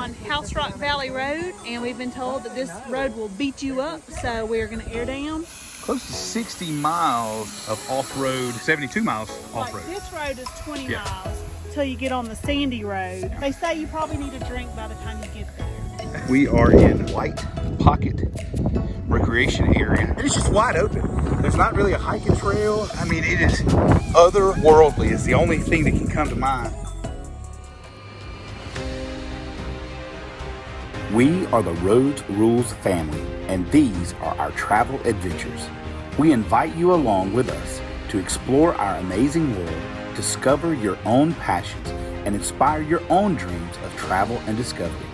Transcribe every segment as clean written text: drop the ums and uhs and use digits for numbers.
on House Rock Valley Road, and we've been told that this road will beat you up, so we're going to air down. Close to 60 miles of off-road, 72 miles off-road. Like this road is 20 miles until you get on the sandy road. They say you probably need a drink by the time you get there. We are in White Pocket Recreation Area, and it's just wide open. There's not really a hiking trail. I mean, it is otherworldly is the only thing that can come to mind. We are the Rhodes Rules Family, and these are our travel adventures. We invite you along with us to explore our amazing world, discover your own passions, and inspire your own dreams of travel and discovery.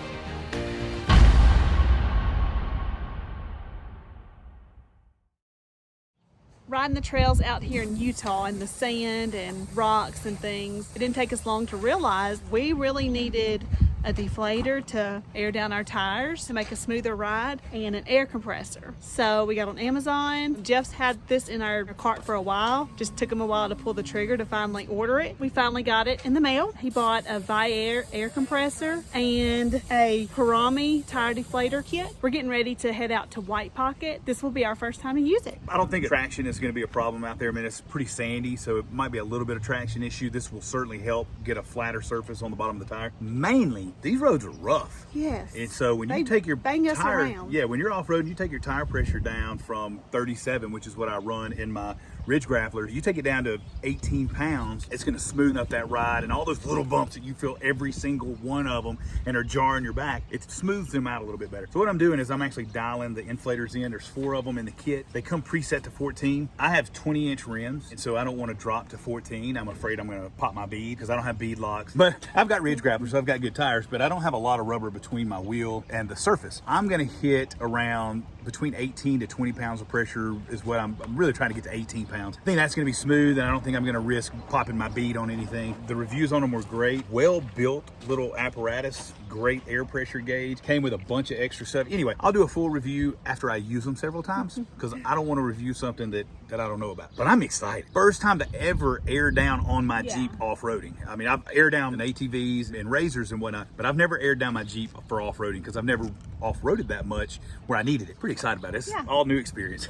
Riding the trails out here in Utah and the sand and rocks and things, it didn't take us long to realize we really needed a deflator to air down our tires to make a smoother ride, and an air compressor. So we got on Amazon. Jeff's had this in our cart for a while. Just took him a while to pull the trigger to finally order it. We finally got it in the mail. He bought a Viair air compressor and a Harami tire deflator kit. We're getting ready to head out to White Pocket. This will be our first time to use it. I don't think traction is going to be a problem out there. I mean, it's pretty sandy, so it might be a little bit of traction issue. This will certainly help get a flatter surface on the bottom of the tire. Mainly, these roads are rough. Yes. And so when you take your bang us tire, around. yeah, when you're off-road, you take your tire pressure down from 37, which is what I run in my Ridge Grappler, you take it down to 18 pounds, it's going to smoothen up that ride, and all those little bumps that you feel every single one of them and are jarring your back, it smooths them out a little bit better. So what I'm doing is I'm actually dialing the inflators in. There's 4 of them in the kit. They come preset to 14. I have 20-inch rims, and so I don't want to drop to 14. I'm afraid I'm going to pop my bead because I don't have bead locks. But I've got Ridge Grapplers, so I've got good tires, but I don't have a lot of rubber between my wheel and the surface. I'm going to hit around between 18 to 20 pounds of pressure is what I'm really trying to get to 18 pounds. I think that's going to be smooth, and I don't think I'm going to risk popping my bead on anything. The reviews on them were great. Well-built little apparatus, great air pressure gauge, came with a bunch of extra stuff. Anyway, I'll do a full review after I use them several times because I don't want to review something that I don't know about. But I'm excited. First time to ever air down on my Jeep off-roading. I mean, I've aired down in ATVs and Razors and whatnot, but I've never aired down my Jeep for off-roading because I've never off-roaded that much where I needed it. Pretty excited about it. It's all new experience.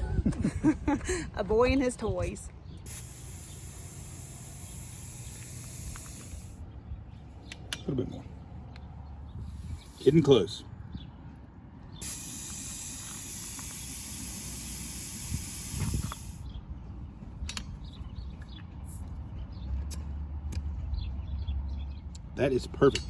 A boy and his toys. A little bit more. Getting close. That is perfect.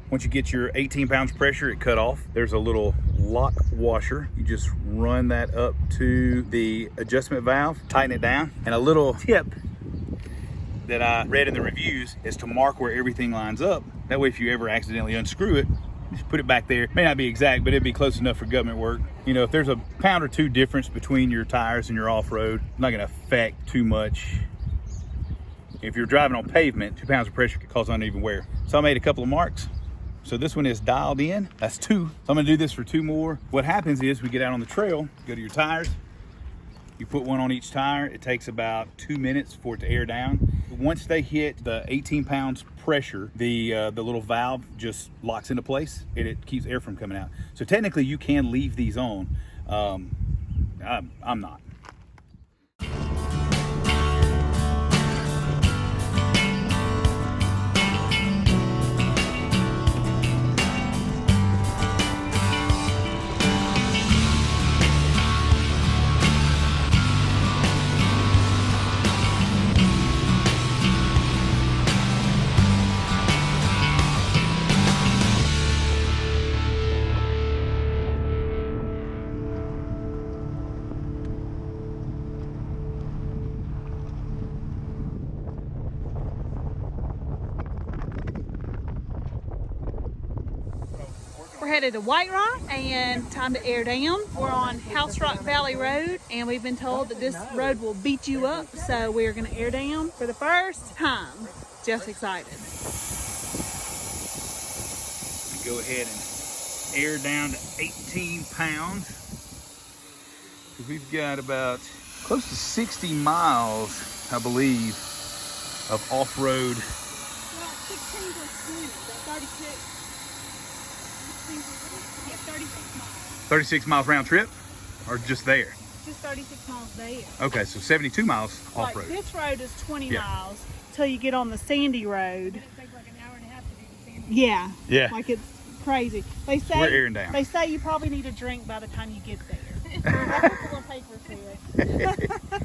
Once you get your 18 pounds pressure, it cut off. There's a little lock washer. You just run that up to the adjustment valve, tighten it down. And a little tip that I read in the reviews is to mark where everything lines up. That way, if you ever accidentally unscrew it, just put it back there. May not be exact, but it'd be close enough for government work. You know, if there's a pound or two difference between your tires and your off-road, it's not gonna affect too much. If you're driving on pavement, 2 pounds of pressure could cause uneven wear. So I made a couple of marks. So this one is dialed in, that's 2. So I'm gonna do this for 2 more. What happens is we get out on the trail, go to your tires, you put one on each tire. It takes about 2 minutes for it to air down. Once they hit the 18 pounds pressure, the little valve just locks into place and it keeps air from coming out. So technically you can leave these on. I'm not. We're headed to White Rock and time to air down. We're on House Rock Valley Road, and we've been told that this road will beat you up, so we're going to air down for the first time. Just excited. Go ahead and air down to 18 pounds. We've got about close to 60 miles, I believe, of off-road. Well, 16 was smooth, 36. It's 36 miles. 36 miles round trip, or just there? Just 36 miles there. Okay, so 72 miles Like off-road. this road is 20 Yeah. miles till you get on the sandy road. It takes like an hour and a half to do the sandy. Yeah. Yeah. Like it's crazy. They say We're airing down. They say you probably need a drink by the time you get there. That's what the paper said.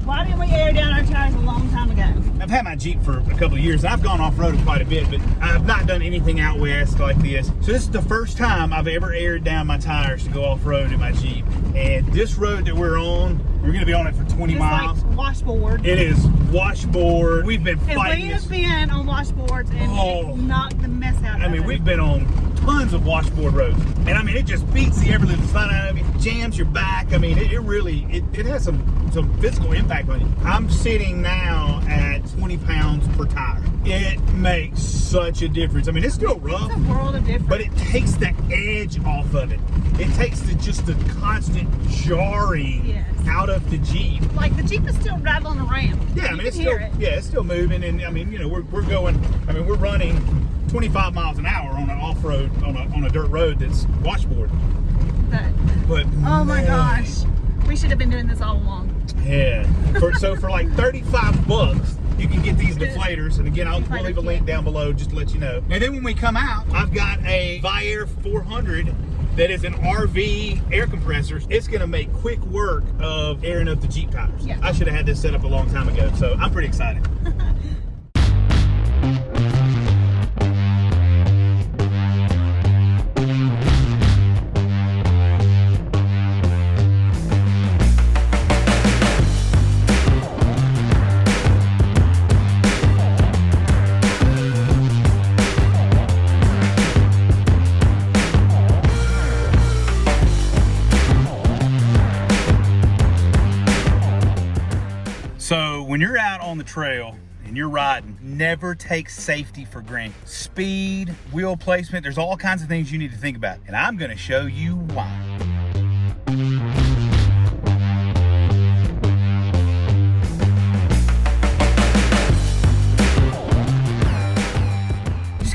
Why didn't we air down our tires a long time ago? I've had my Jeep for a couple of years. I've gone off-roading quite a bit, but I've not done anything out west like this. So this is the first time I've ever aired down my tires to go off-road in my Jeep. And this road that we're on, we're gonna be on it for 20 Just miles. like washboard. It is washboard. We've been And fighting we this. have been on washboards and it knocked the mess out of I mean, us. we've been on tons of washboard roads. And I mean, it just beats the ever living spine out of you, jams your back. I mean, it really has some physical impact on you. I'm sitting now at 20 pounds per tire. It makes such a difference. I mean, it's still rough. It's a world of difference. But it takes the edge off of it. It takes just the constant jarring Yes. out of the Jeep. Like the Jeep is still rattling around. Yeah, I You mean, can it's hear still, it. yeah, it's still moving, and I mean, you know, we're going. I mean, we're running 25 miles an hour on an off-road on a dirt road that's washboard. But Oh my man, gosh, we should have been doing this all along. yeah. For like 35 bucks, you can get these deflators, and again, we'll leave a link down below just to let you know. And then when we come out, I've got a Viair 400 that is an RV air compressor. It's going to make quick work of airing up the Jeep tires. Yeah. I should have had this set up a long time ago, so I'm pretty excited. So when you're out on the trail and you're riding, never take safety for granted. Speed, wheel placement, there's all kinds of things you need to think about. And I'm gonna show you why.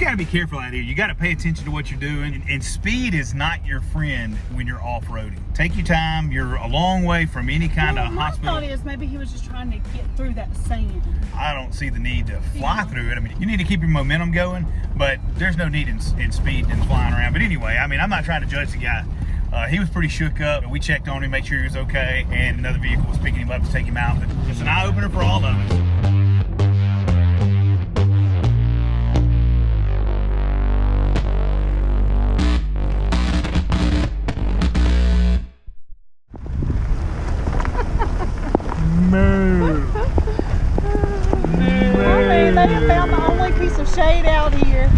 Gotta be careful out here. You gotta pay attention to what you're doing, and speed is not your friend when you're off-roading. Take your time. You're a long way from any kind of My hospital. thought is maybe he was just trying to get through that sand. I don't see the need to fly through it. I mean, you need to keep your momentum going, but there's no need in speed and flying around. But anyway, I mean, I'm not trying to judge the guy. He was pretty shook up. We checked on him, made sure he was okay, and another vehicle was picking him up to take him out. But it's an eye-opener for all of us. I mean, they have found the only piece of shade out here.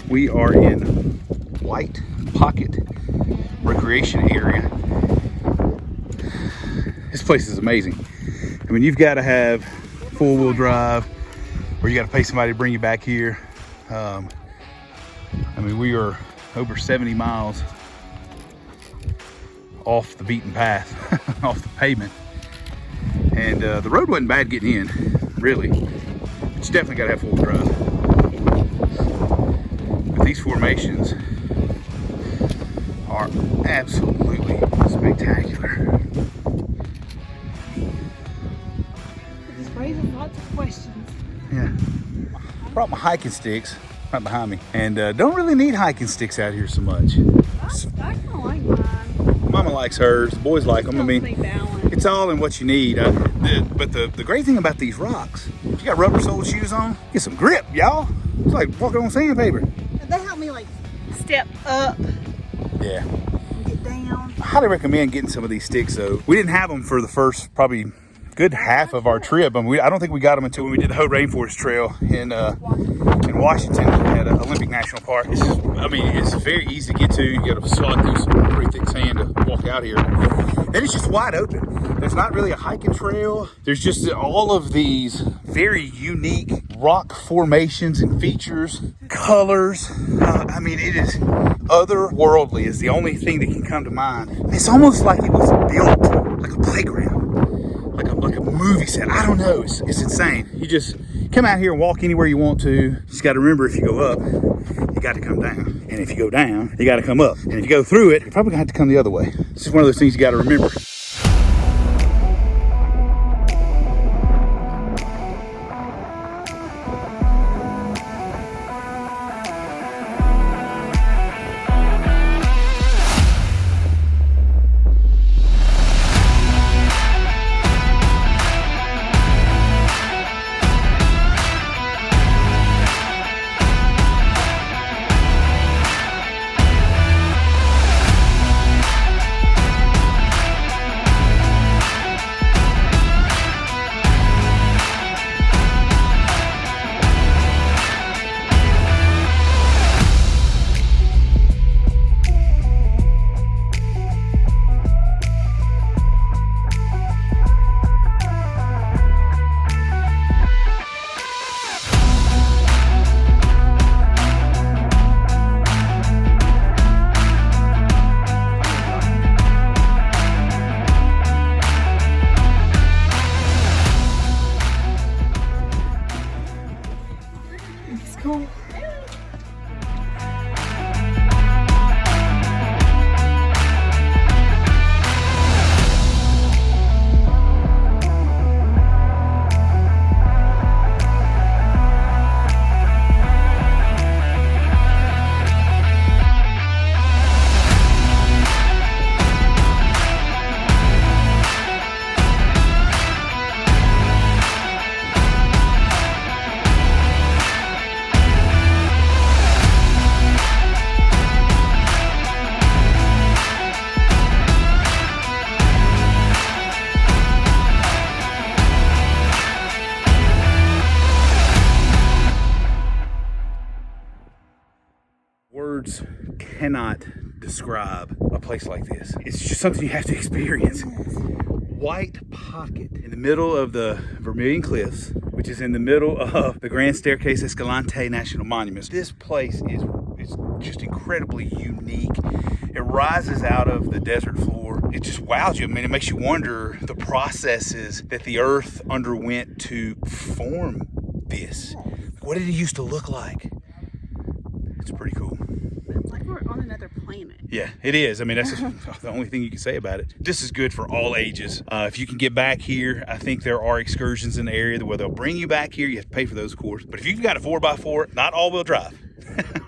We are in White Pocket Recreation Area. This place is amazing. I mean, you've got to have four-wheel drive, or you got to pay somebody to bring you back here. I mean, we are over 70 miles off the beaten path, off the pavement. And the road wasn't bad getting in, really. But you definitely got to have four-wheel drive. These formations are absolutely spectacular. It just raises lots of questions. Yeah. Brought my hiking sticks right behind me, and don't really need hiking sticks out here so much. I kind of like mine. Mama likes hers, the boys like them. I mean, it's all in what you need. But the great thing about these rocks, if you got rubber soled shoes on, get some grip, y'all. It's like walking on sandpaper. They help me like step up. Yeah. And get down. I highly recommend getting some of these sticks though. We didn't have them for the first probably good half of our trip. I mean, I don't think we got them until when we did the Hood Rainforest Trail in Washington at Olympic National Park. It's just, I mean, it's very easy to get to. You got to slog through some pretty thick sand to walk out here. And it's just wide open. There's not really a hiking trail. There's just all of these very unique rock formations and features, colors. I mean, it is otherworldly is the only thing that can come to mind. It's almost like it was built like a playground, like a movie set. I don't know. It's insane. You just come out here and walk anywhere you want to. You just got to remember, if you go up, you got to come down. And if you go down, you got to come up. And if you go through it, you're probably gonna have to come the other way. It's just one of those things you got to remember. Cool. Words cannot describe a place like this. It's just something you have to experience. White pocket in the middle of the Vermillion Cliffs, which is in the middle of the Grand Staircase Escalante National Monument. This place is just incredibly unique. It rises out of the desert floor. It just wows you. I mean, it makes you wonder the processes that the earth underwent to form this. What did it used to look like? It's pretty cool. It's like we're on another planet. Yeah, it is. I mean, that's just the only thing you can say about it. This is good for all ages. If you can get back here, I think there are excursions in the area where they'll bring you back here. You have to pay for those, of course. But if you've got a 4x4, not all-wheel drive,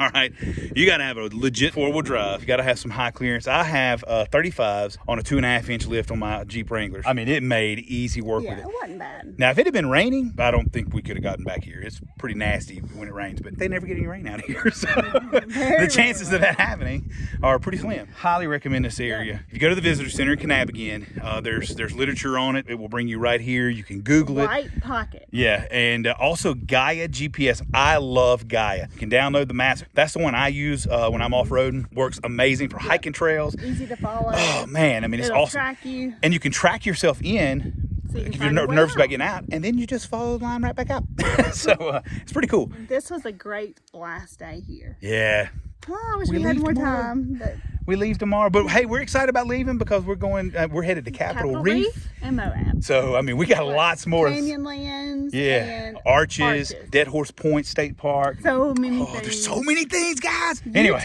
all right, you got to have a legit 4-wheel drive. You got to have some high clearance. I have 35s on a 2.5-inch lift on my Jeep Wranglers. I mean, it made easy work with it. Yeah, it wasn't bad. Now, if it had been raining, I don't think we could have gotten back here. It's pretty nasty when it rains, but they never get any rain out here. So the chances of that happening are pretty slim. Highly recommend this area. If you go to the Visitor Center in Kanab again, there's literature on it. It will bring you right here. You can Google it. White pocket. Yeah, and also Gaia GPS. I love Gaia. You can download the maps. That's the one I use when I'm off-roading. Works amazing for hiking trails. Easy to follow. Oh, man. I mean, it's It'll awesome. track you. And you can track yourself in. So you can If you're find your way nervous out. about getting out, and then you just follow the line right back up. So it's pretty cool. This was a great last day here. Yeah. Well, I wish We we had leave more tomorrow. time, but we leave tomorrow. But hey, we're excited about leaving because we're going. We're headed to Capitol Reef. And Moab. So I mean, we got lots more. Canyonlands. Yeah, And Arches, Dead Horse Point State Park. So many things. There's so many things, guys. Anyway,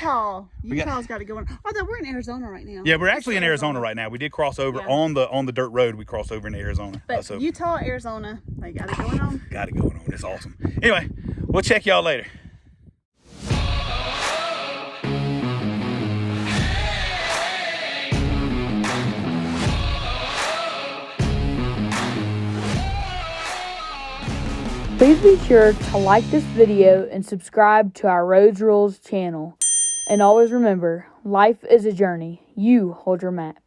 Utah's got to go on. Although we're in Arizona right now. Yeah, we're actually in Arizona right now. We did cross over on the dirt road. We crossed over into Arizona. But So Utah, Arizona, they got it going on. got it going on. It's awesome. Anyway, we'll check y'all later. Please be sure to like this video and subscribe to our Rhodes Rules channel. And always remember, life is a journey. You hold your map.